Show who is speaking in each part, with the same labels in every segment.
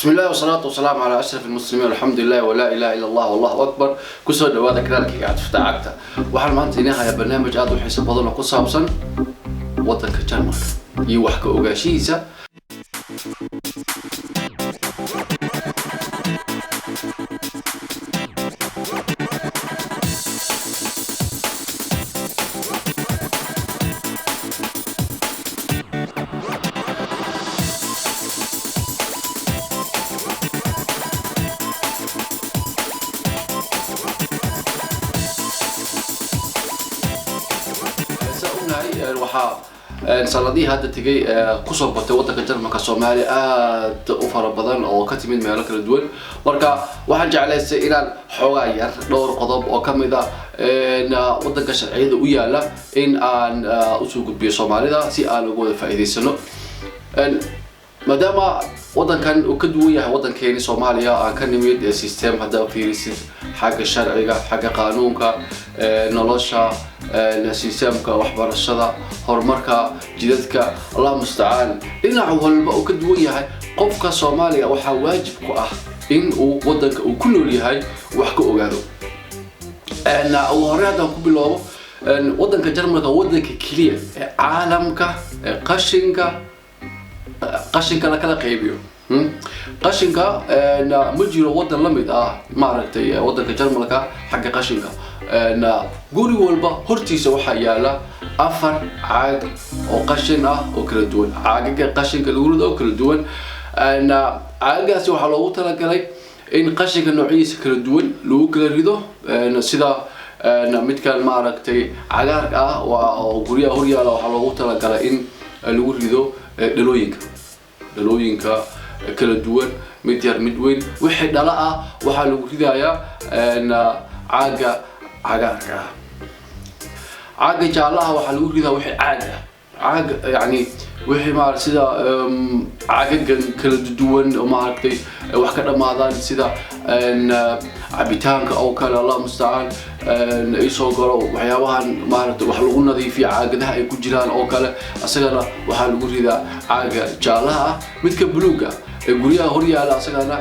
Speaker 1: بسم الله والصلاة والسلام على أشرف المسلمين والحمد لله ولا إله إلا الله والله أكبر. كسر دوادا كذلك قاعد في تعاقته وحال ما أنت نهاية برنامج عاد وحسب فضلنا قصة بسن وطن كجرمك يوحك أوجاشيسة. waxaa sanadii hadda tagay ku soo batay wadanka Jarmalka Soomaali aad u fara badan oo ka timid meelo kala duwan marka waxaan jeclaystay inaan xoogaa yar dhowr qodob oo kamid ah wadanka sharciyada u yaala in aan u soo gudbiyo Soomaalida si aan uga wada faa'iideysano maadaama wadankan uu ka duwan yahay wadankeena Soomaaliya aan ka nimid system hadda fiirisid xagga sharciga xagga qaanuunka nolosha systemka waxbarashada horumarka jidadka Allah musta'an dhinaca walba uu ka duwan yahay qofka Soomaaliga waxa waajib ku ah in uu wadanka uu ku nool yahay wax ka ogaado oo horeyada ku bilowdo wadanka Jarmalka wadanka kaliya ee caalamka qashinka la kala qaybiyo qashinka ma jiro wadan la mid ah maaragtay wadanka Jarmalka xagga qashinka guri walba hortiisa waxa yaala afar caag oo qashin ah oo kala duwan caagaga qashinka lagu rido oo kala duwan caagaasi waxa loogu talagalay in qashinka noocyadiisa kala duwan lagu kala rido sida midkan maaragtay cagaarka ah oo guriyaha hor yaala waxa loogu talagalay in lagu rido dhalooyinka kala duwan mid yar mid weyn wixii dhala ah waxa lagu ridayaa caaga cagaarka caaga jaalaha waxa lagu ridaa wixii caag yani wixii maar sida caagagan kala duwan oo maaragtay wax ka dhamaadaan sida cabitaanka oo kale Allah musta'an ay soo galo waxyaabahan maaragtay wax lagu nadiifiyo caagadaha ay ku jiraan oo kale asagana waxa lagu ridaa caaga jaalaha midka buluuga ee guriyaha hor yaala asagana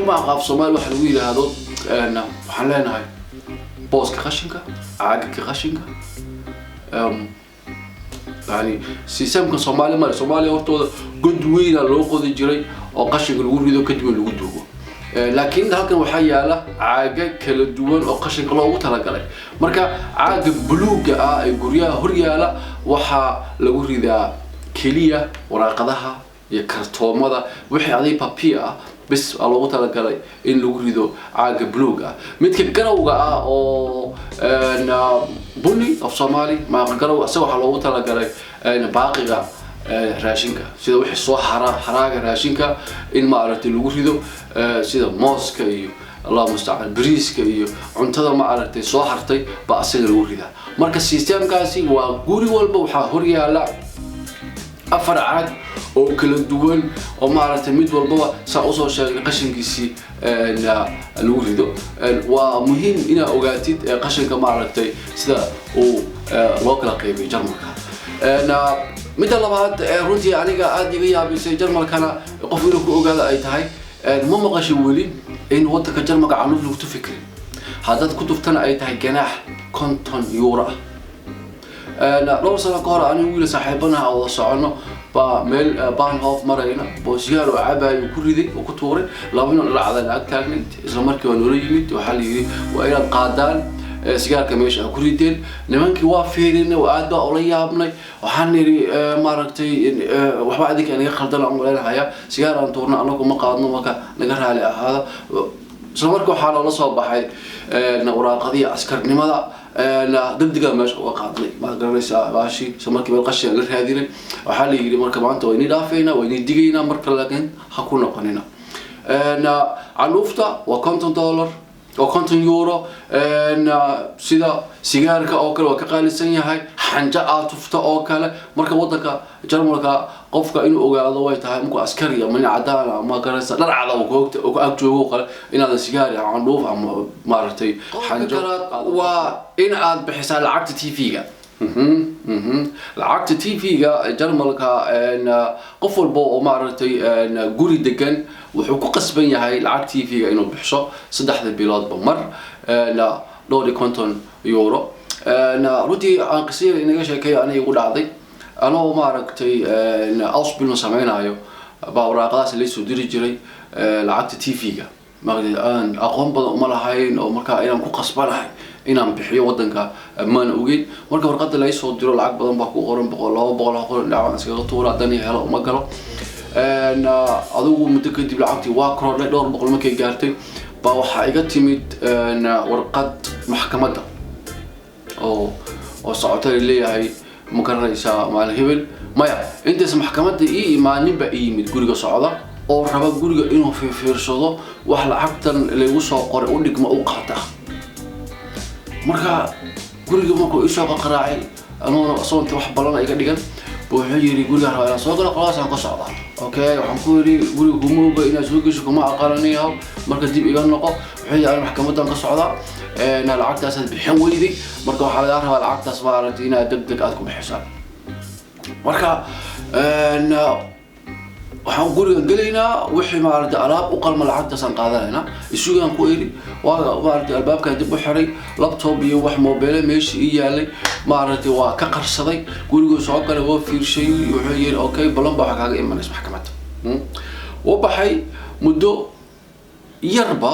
Speaker 1: ma qaab Soomaali waxa lagu yiraahdo waxaan leenahay booska qashinka caagga qashinka يعني سيستم كصومالي ما الصومالي هرتودا قد وين لو قد جري أو قشنك الوريدو كتب الودوه لكن هالكن وحيا له عاجة كل دوان أو قشنك الله وترجله مركا عاجة بلوجة جوريا هريا له وح الوريدا كلية وراقدها يكرتوا ماذا وحي عليه بابيا بس الله وترجله إن الوريدو عاجة بلوجة متك جروجة أو بني أو صومالي ما قالوا أسوأ على وتر قالوا باقي راشينكا سيدا وحي صو حراقة راشينكا إن ما عرفت الوجودو سيدا ماسك أيو الله مستعان بريسك أيو عنتظر ما عرفت صو حرتي بأصل الوجودة مركز السيستم كاسي وجوري والبوحة هريا لا أفرعات أو كل الدول أو ما عرفت ميد والبوا سأوصل شيء قشن كيسي الوجودو ومهم إن أوقاتي قشن كما عرفتي سدا أو واقع قيمة جرمالك مثل بعض رنتي عليك عادي بيا بس جرمالك أنا قفلوا كأوقات أي تهاي ما مقاش يقولين إن وقتك جرمالك عنوف لو تفكرين هذا كتب تنا أي تهاي جناح كونتون يورا لو صار قارئ أنا ويل صاحبنا أو صعنا بمل بانهوف مرينا بوسيار وعباي وكل ذي وكتوري لابنا العذاب الأكتاجنت إذا مركب ونوريمت وحلي وإلى القادان سيجار كميش كل ذي نمانك وافيرين وعدا أولياء ابني وحنيري ماركتي وحبعدك يعني خلدنا عمرنا حياة سيجار أنتورنا أنكم مقعدنا مكا نجرها على هذا سمركو حال الله صوب حي نورا قضية عسكر لماذا لا دقدقة مش وقعدني ما قررت باشي سمركي بالقشة للهذين وحالي يجري مركب عنده ويني دافينا ويني دقينا مركب لكن حكونا قنينا عنوفتا وكونتون دولار وكونتون يورو سيدا سيجارك أو كلا وكقال السنة هاي حنجة عاطفتا أو كلا مركب وضعك جرمالك قفك إنه أوجا الله ويتها مكو عسكرية من عدالة ما قررت لا عدا وقوقت وأكتو وقال إن هذا سيجاري عنوف عم مرتي حنجة وإن عاد بحساب العقد تيفيجا lacagta TV-ga Jarmalka qof walba oo maaragtay guri degan wuxuu ku qasban yahay lacag TV-ga inuu bixiso 3 biloodba mar €250 runtii aan qisiir inaga sheekay aniga ugu dhacday anoo maaragtay ausbildung samaynayo baa waraaqadaas la soo diri jiray lacagta TV-ga aan aqoon badan uma lahayn oo markaa inaan ku qasbanahay inaan bixiyo wadanka maan ogeyn marka warqada la soo diro lacag badan baa ku qoran 200 dhacaan iskaga tuura dani helo uma galo adigu muddo kadib lacagtii waa korodhay 200 markay gaartay baa waxa iga timid warqad maxkamadda oo socotay leeyahay ma garanaysaa maalin hebel maya intaas maxkamadda imaanin ba yimid guriga socda oo raba guriga inuu fiirsado wax lacagtan lagu soo qoray u dhigma u qaata marka guriga markuu isoo qaraacay anoo soonta wax balan iga dhigan wuxuu yiri guriga raba soo gala qolaas aan ka socda okay waxaan ku yiri guriga gumowga inaa soo gasho kuma aqalanayo marka dib iga noqo wuxuu yiri maxkamadan ka socda lacagtaas bixin weydi marka waxa laga rabaa lacagtaas maaragtay inaad degdeg aad ku bixiso marka waxaan guriga galeynaa wixii maaragtay alaab u qalma lacagtaas aan qaadanayna isugaan ku eeri waa maaragtay albaabka dib u xiray laptop iyo wax mobile meeshii yaalay maaragtay waa ka qarsaday guriga soo galay oo fiirshay wuxuu yiri okay balan baa kaaga imanaysa maxkamadda oo baxay muddo yarba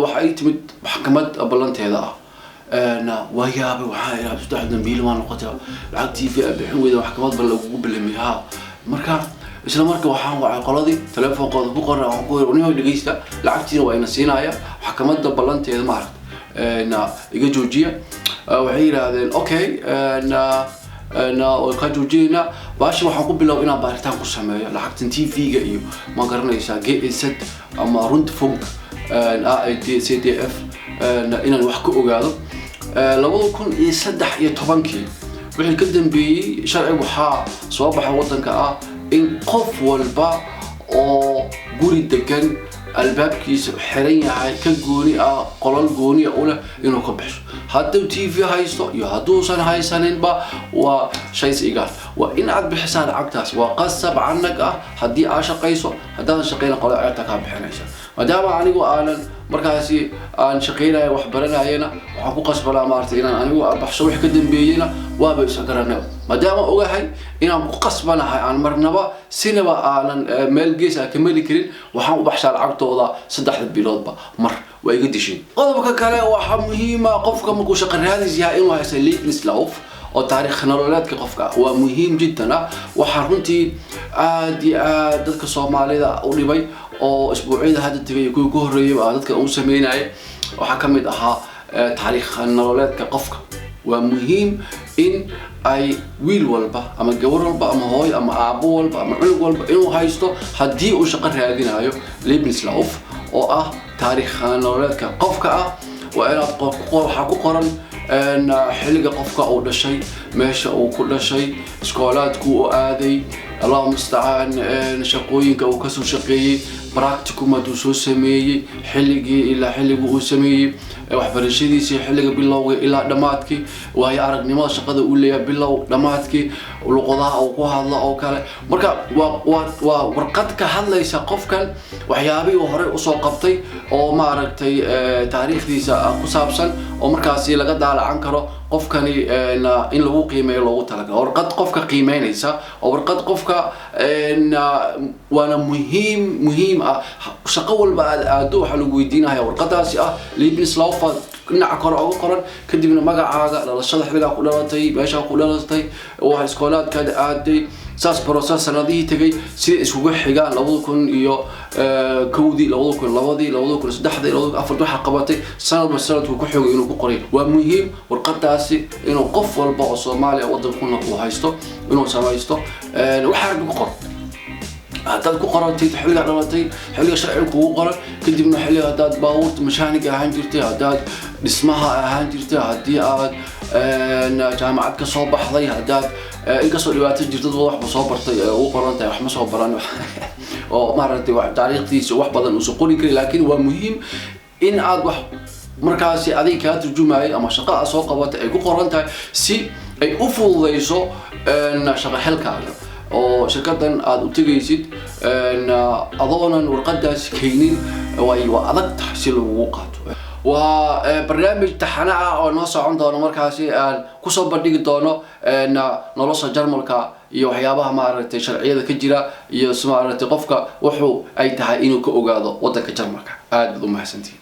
Speaker 1: waxa ay timid maxkamad balanteeda wayaaba waxa ay rabtaa dambiil ma noqoto lacag TV bixin weyda maxkamad bal lagu bilamiyaa marka isla markaa waxaan wacay qoladii telefonkooda ku qoray oo ku yiri dhageysta lacagtiina waa ina siinaya maxkamadda balanteeda ma aragtay iga joojiya waxay yiraahdeen okay oo ka joojina baashi waxaan ku bilow inaan baaritaan ku sameeyo lacagtan TV-ga iyo ma garanaysaa GEZ ama Rundfunk CDF inaan wax ka ogaado 2013 wixii ka dambeeyay sharci waxa soo baxay wadanka in qof walba oo guri degan albaabkiisa xiran yahay ka gooni qolal gooni u leh inuu ka bixiyo haddii TV haysto iyo hadduusan haysaninba waa shay iga waa in aad bixisaan lacagtaas waa qasab anaga haddii aad shaqayso haddaan shaqeyna qolo aad ka bixinaysa maadaama anigu aanan markaasi aan shaqeynaayo wax baranayna waxaan ku qasbanaa maartay inaan anigu baxsho wax ka dambeeyayna waaba is garanaa maadaama ogahay inaan ku qasbanahay aan marnaba sinaba aanan meel gees ka mali karin waxaan u baxshaa lacagtooda 3 biloodba mar way iga dishin qodobka kale waxa muhiim ah qofka markuu shaqo raadis yahay inuu haysto lebenslauf oo taariikh nololeedka qofka waa muhiim jiddan waxa runtii aad dadka Soomaalida u dhibay oo isbuuciyada hadda tagay ku horeeyay dadka uu sameeyay waxa kamid ahaa taariikh nololeedka qofka waa muhiim in ay wiil walba ama gabar walba ama hooy ama aabo walba ama cunug walba inuu haysto hadii uu shaqo raadinayo lebenslauf oo taariikh nololeedka qofka waa inaad waxa ku qoran xilliga qofka uu dhashay meesha uu ku dhashay iskoolaadku uu aaday الله مستعان شقوينك أو كسر شقي براكتكم ما توسو سمي حلقي إلا حلقه هو سمي وحبرشيدي سي حلقه بالله إلا دماتك وهي أرق نما شقد أولياء بالله دماتك ولقضاء أو قوها الله أو كلا مركا ورقتك هلا يسقف كان وحيابي وهري أصول قبطي أو ما أرقتي تاريخ دي قصابسا ومركاسي لقد على عنكره قف كان إن لو قيمة لو تلقى ورقد قفك قيمينيسا ورقد قفك إن وأنا مهم شقول بعد أدو حلو جدينا هي ورقدها lebenslauf dhinaca kor ugu qoran kadibna magacaaga dhalashada xiliga ku dhalatay meesha ku dhalatay waxa iskoolaadka aaday saas process sanadii tagay si isugu xigaan 2000 iyo kowdii 2002 2003 2004 waxa qabatay sanadku ku xigay inuu ku qoray waa muhiim warqadaasi inuu qof walba oo Soomaaliya wadanka ku haysto inuu samaysto waxa ku qoran هذا كقراتي تحلي على حلي شرعي كوقرا كدي من حلي هذا باورت مشانك هانجرتي هذا اسمها هانجرتي هدي جامعة كصوبح ضي هذا إنك صلوات جرت واحد مصابرتي وقرنتي واحد مصابران ومرتي واحد تعليقتي واحد بدل وسقولي كذي لكن هو مهم إن عاد واحد markaasi adiga ka turjumay ama shaqo soo qabata ay ku qoran tahay si ay u fududeyso shaqo helkaaga oo shirkadan aad u tagaysid adoonan warqadaas keenin way adag tahay si lagu qaato وبرنامج تحناء أو نص عندنا مركزي كوسب بديك دونه نلصق جرملكا يوحيابها مارت شرعية كجرا يسمع رتقفك وحو أي تحقينك أوجاده ودك جرملكا هذا ضم حسنتي